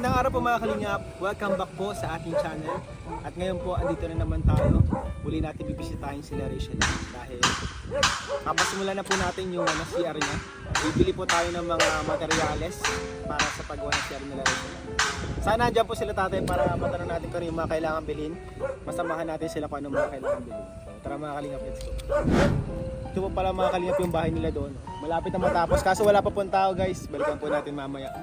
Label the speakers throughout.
Speaker 1: Magandang araw po mga kalingap. Welcome back po sa ating channel. At ngayon po, andito na naman tayo. Muli natin bibisitahin sila Rachel. Dahil kapasimulan na po natin yung CR niya. Bibili po tayo ng mga materyales para sa paggawa ng CR nila Rachel. Sana andyan po sila tatay para matanong natin kung ano yung mga kailangan bilhin. Masamahan natin sila kung ano mga kailangan bilhin. So, tara mga kalingap, let's go. Ito po pala mga kalingap yung bahay nila doon. Malapit na matapos kaso wala pa pong tao guys. Balikan po natin mamaya.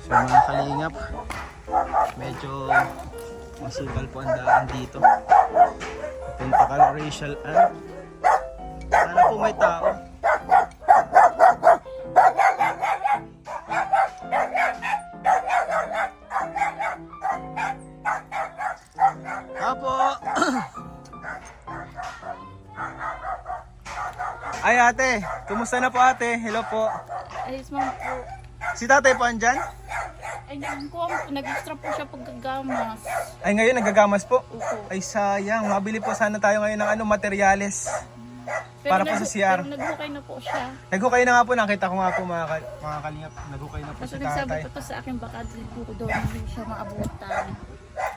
Speaker 1: So mga kalingap, medyo masugal po ang daan dito. Punta ka lang Rachel Ann. Sana po may tao. Apo! Ay ate, kumusta na po ate? Hello po.
Speaker 2: Ayos man po.
Speaker 1: Si tatay po andyan?
Speaker 2: Ay, nag-extra po siya pagkagamas.
Speaker 1: Ay ngayon nagagamas po?
Speaker 2: Opo.
Speaker 1: Ay sayang, mabili po sana tayo ngayon ng materyales. Para po sa CR.
Speaker 2: Pero naghukay na po siya.
Speaker 1: Naghukay na nga po, nakita ko nga po mga kalingap. Naghukay na po
Speaker 2: Kasi
Speaker 1: si
Speaker 2: nagsabi
Speaker 1: tatay.
Speaker 2: pa to sa akin baka din po daw hindi siya maabutan.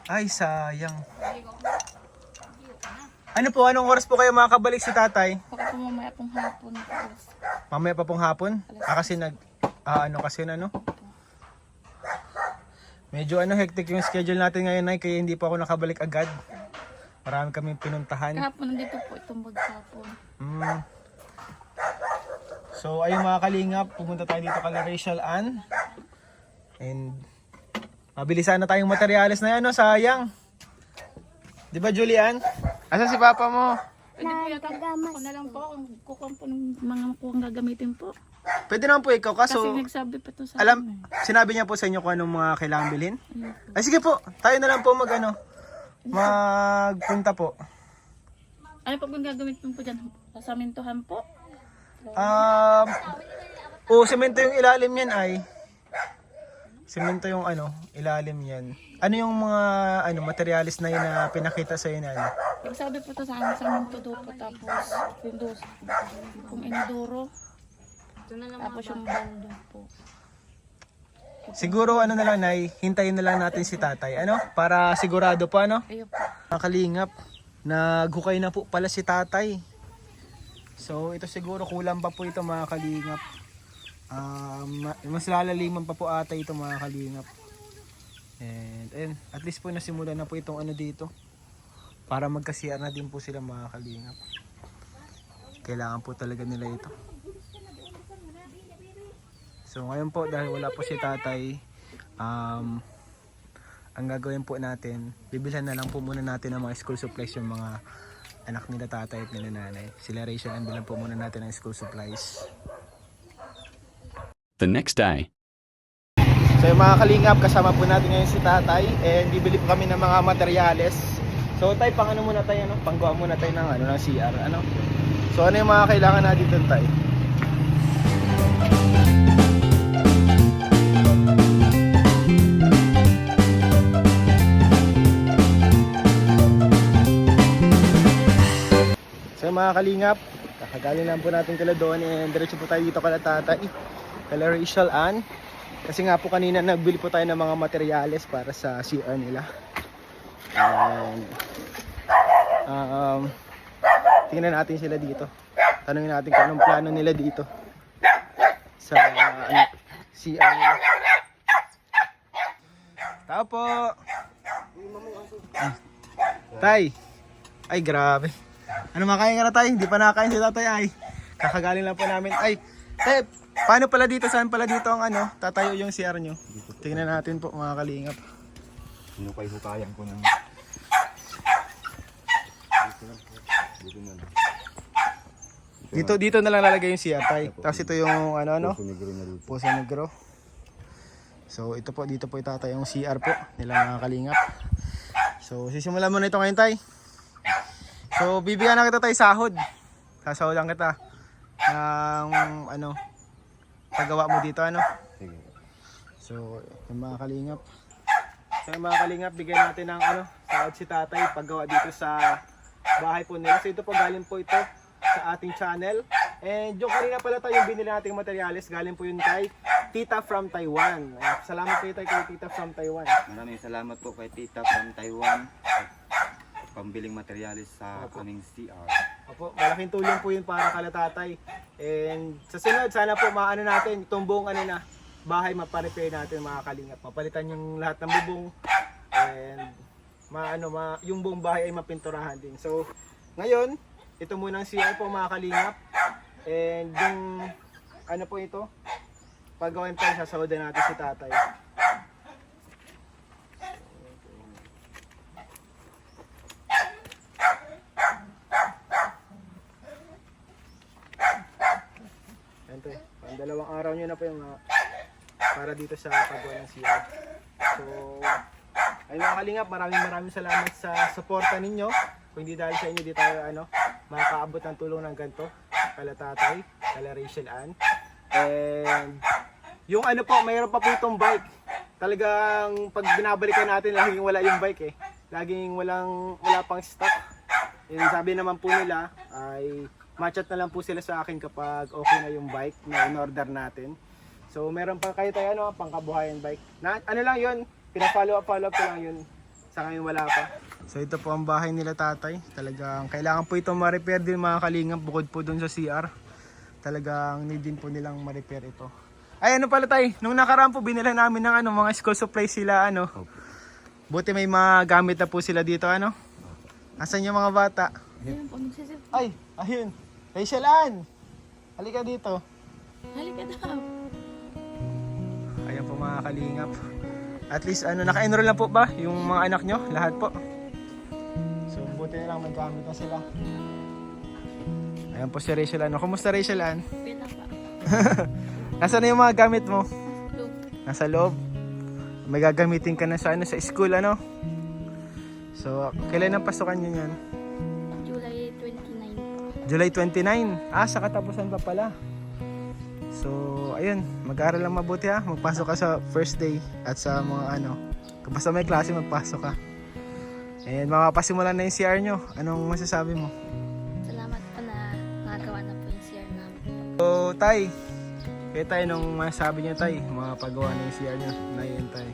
Speaker 1: Ay sayang. Ano po, anong oras po kayo makakabalik si tatay?
Speaker 2: Baka po mamaya pong hapon po.
Speaker 1: Mamaya pa pong hapon? Kasi medyo hectic yung schedule natin ngayon ay kaya hindi po ako nakabalik agad. Marami kami pinuntahan.
Speaker 2: Kahapon nandito po itong maghapon.
Speaker 1: So ayun mga kalingap, pumunta tayo dito kay Rachel Ann. And mabili sana tayong materyales na yan, no? Sayang. Di ba Julian? Asa si papa mo?
Speaker 2: Pwede po yata ako na lang po kung kukuha po ng mga kukuha gagamitin po.
Speaker 1: Pwede naman po ikaw,
Speaker 2: Kasi
Speaker 1: kaso
Speaker 2: nagsabi pa to sa
Speaker 1: alam,
Speaker 2: akin.
Speaker 1: sinabi niya po sa inyo kung anong mga kailangan bilhin?
Speaker 2: Ayun po.
Speaker 1: Ay sige po, tayo na lang po magpunta po.
Speaker 2: Ano po kung gagamitin po dyan? Sasamintuhan po?
Speaker 1: Semento yung ilalim yan ay. Semento yung ilalim yan. Ano yung mga materialis na yun na pinakita sa inyo na
Speaker 2: Nagsabi po to sa akin, saminto daw po tapos windows, kung enduro. Tapos yung bando po.
Speaker 1: Siguro na lang nay, hintayin na lang natin si tatay, para sigurado pa
Speaker 2: Ayun po.
Speaker 1: Mga kalingap, naghukay na po pala si tatay. So ito siguro kulang pa po ito mga kalingap. Mas lalaliman pa po ata ito mga kalingap. And at least po nasimulan na po itong dito. Para magka-CR na din po sila mga kalingap. Kailangan po talaga nila ito. So ngayon po dahil wala po si tatay, ang gagawin po natin, bibilhan na lang po muna natin ng mga school supplies yung mga anak nila tatay at nila nanay. Sila Rachel, ang bilan po muna natin ng school supplies.
Speaker 3: The next day.
Speaker 1: So yung mga kalingap, kasama po natin ngayon si tatay and bibili po kami ng mga materyales. So tay, muna tayo, panggawa muna tayo ng CR, So ano yung mga kailangan natin doon tay? So mga kalingap, kakagaling lang po natin kala doon and diretso po tayo dito kala tatay, kala Rachel Ann. Kasi nga po kanina nagbili po tayo ng mga materyales para sa CR nila. And tingnan natin sila dito. Tanungin natin kung anong plano nila dito sa CR nila. Tao po. Tay. Ay grabe. Ano makain ka na tay? Hindi pa nakakain si tatay ay. Kakagaling lang po namin. Ay, tay, paano pala dito? Saan pala dito ang tatayo yung CR nyo? Tingnan natin po mga kalingap.
Speaker 4: Hinukay-hukayan ko ng...
Speaker 1: Dito na lang lalagay yung CR tay. Tapos ito yung
Speaker 4: Puso negro na dito.
Speaker 1: Puso negro. So ito po, dito po itatayo yung CR po nila mga kalingap. So, sisimulan mo na ito ngayon, tay. So, bibigyan na kita, tay, sahod. Sasahudan kita ng, paggawa mo dito,
Speaker 4: Sige.
Speaker 1: So, yung mga kalingap. So, yung mga kalingap, bigyan natin ng, sahod si tatay, paggawa dito sa bahay po nila. So, ito po, galing po ito sa ating channel. And yung kanina pala tayo, yung binili nating materials, galing po yun kay Tita from Taiwan. Salamat po tayo kay Tita from Taiwan.
Speaker 4: Maraming salamat po kay Tita from Taiwan. Pambiling materialis sa aming CR.
Speaker 1: Opo, malaking tulong po yun para kala tatay. And sa sunod, sana po maano natin, itong buong bahay maparepair natin mga kalingap. Mapalitan yung lahat ng bubong. And yung buong bahay ay mapinturahan din. So, ngayon, ito muna ang CR po mga kalingap. And yung po ito, pagawin tayo, sasawadan natin si tatay. Ito, pang dalawang araw nyo na po yung para dito sa paggawa ng CR. So, ay mga kalingap, maraming salamat sa suporta ninyo. Kung hindi dahil sa inyo, di tayo makakaabot ng tulong ng ganito. Kala tatay, kala Rachel Ann. And yung mayroon pa po itong bike. Talagang pag binabalikan natin, laging wala yung bike Laging wala pang stock. And sabi naman po nila ay matchat na lang po sila sa akin kapag okay na yung bike na in-order natin. So meron pa kayo tayo pangkabuhayan bike. Na, lang yun, pina-follow up ko lang yun. Sa ngayon wala pa. So ito po ang bahay nila tatay. Talagang kailangan po itong ma-repair din mga kalingap bukod po dun sa CR. Talagang need din po nilang ma-repair ito. Ay pala tay, nung nakaraan po binila namin ng mga school supplies sila Buti may mga gamit na po sila dito Asan yung mga bata?
Speaker 2: Ayun po, nagsisip.
Speaker 1: Ay, ayun. Rachel Ann! Halika dito.
Speaker 2: Halika daw.
Speaker 1: Ayan po mga kalingap. At least naka-enroll na po ba yung mga anak nyo? Lahat po. So buti na lang may gamit na sila. Ayan po si Rachel Ann. Kumusta Rachel Ann?
Speaker 2: Pina pa.
Speaker 1: Nasaan na yung mga gamit mo?
Speaker 2: Look.
Speaker 1: Nasa loob. May gagamitin ka na sa sa school So kailan ang pasukan nyo yan?
Speaker 2: July 29 po.
Speaker 1: July 29. Sa katapusan pa pala. So, ayun, mag-aaral lang mabuti Magpasok ka sa first day at sa mga basta may klase magpasok ka. And makapasimulan na yung CR nyo. Anong masasabi mo?
Speaker 2: Salamat po na nagawa na po yung CR namin.
Speaker 1: So, tay, kaya tayo nung masasabi niya tay, mga paggawa na yung CR nyo. Na yun tay.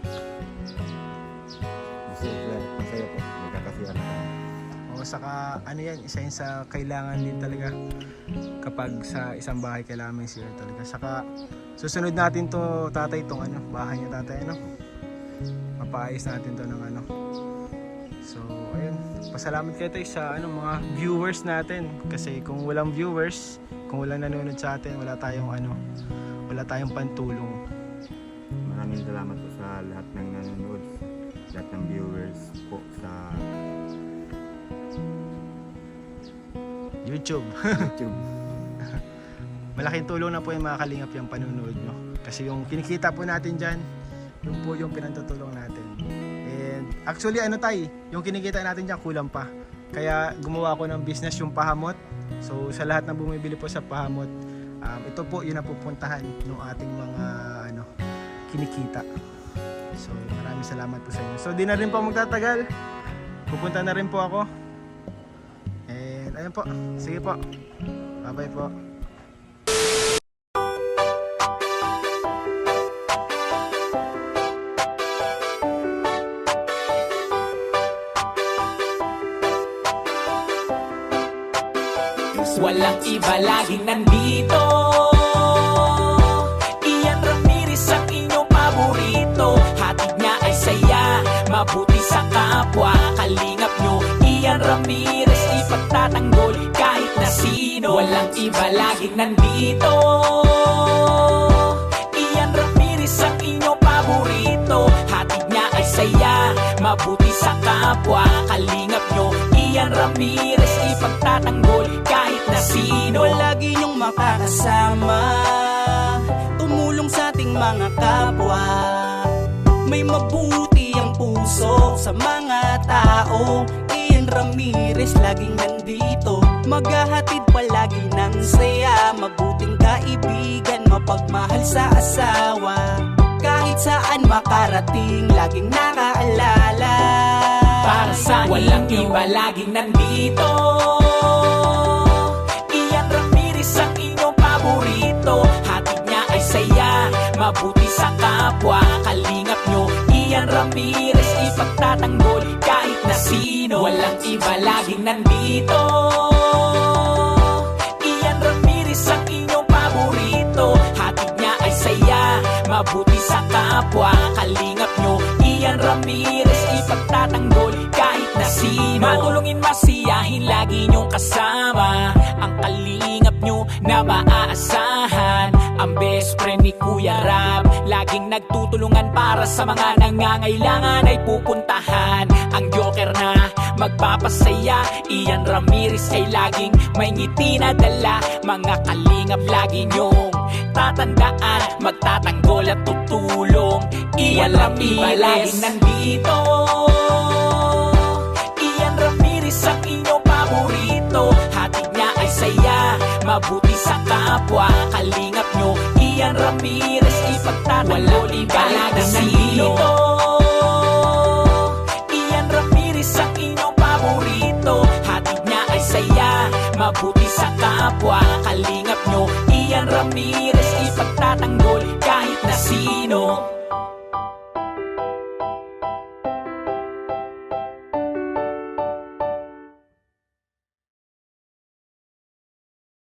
Speaker 4: Masaya po. Magkakasiyan na kami.
Speaker 1: O saka yan, isa yun sa kailangan din talaga kapag sa isang bahay kailangan may CR talaga. Saka susunod natin to tatay itong bahay niya tatay mapaayos natin to ng So ayun, pasalamat kayo tayo sa mga viewers natin kasi kung walang viewers, kung walang nanonood sa atin, wala tayong pantulong.
Speaker 4: Maraming salamat po sa lahat ng nanonood, lahat ng viewers po sa
Speaker 1: YouTube. Malaking tulong na po yung mga kalingap yung panunood nyo. Kasi yung kinikita po natin dyan, yung po yung pinantutulong natin. And actually yung kinikita natin dyan kulang pa. Kaya gumawa ko ng business yung pahamot. So sa lahat ng bumibili po sa pahamot, ito po yung napupuntahan ng ating mga kinikita. So maraming salamat po sa inyo. So di na rin po magtatagal. Pupunta na rin po ako. And ayun po. Sige po. Bye-bye po.
Speaker 3: Walang iba laging nandito. Ian Ramirez ang inyong paborito. Hatid niya ay saya, mabuti sa kapwa. Kalingap nyo, Ian Ramirez, ipagtatanggol kahit na sino. Walang iba laging nandito. Ian Ramirez ang inyong paborito. Hatid niya ay saya, mabuti sa kapwa. Kalingap nyo, Ian Ramirez, ipagtatanggol kahit na sino.
Speaker 5: Lagi niyong makakasama, tumulong sa ating mga kapwa. May mabuti ang puso sa mga tao. Ian Ramirez laging nandito, maghahatid palagi ng saya. Mabuting kaibigan, mapagmahal sa asawa. Kahit saan makarating, laging nakaalala.
Speaker 3: Para sa walang iba laging nandito, Ian Ramirez ang inyong paborito. Hatid niya ay saya, mabuti sa kapwa. Kalingap nyo, Ian Ramirez, ipagtatanggol kahit na sino. Walang iba laging nandito, Ian Ramirez ang inyong paborito. Hatid niya ay saya, mabuti sa kapwa. Kalingap nyo, Ian Ramirez, ipagtatanggol kahit na sino. Matulungin, masiyahin, lagi nyong kasama. Ang kalingap nyo na maaasahan. Ang best friend ni Kuya Rab, laging nagtutulungan para sa mga nangangailangan ay pupuntahan. Ang joker na magpapasaya, Ian Ramirez ay laging may ngiti na dala. Mga kalingap lagi nyong tatandaan, magtatanggol at tutulong. Ian Ramirez laging nandito, Ian Ramirez ang inyong paborito. Hatid niya ay saya, mabuti sa kapwa. Kalingap nyo, Ian Ramirez, ipagtatanggol kahit na sino. Ian Ramirez ang inyong paborito. Hatid niya ay saya, mabuti sa kapwa. Kalingap nyo, Ian Ramirez, ipagtatanggol kahit na sino.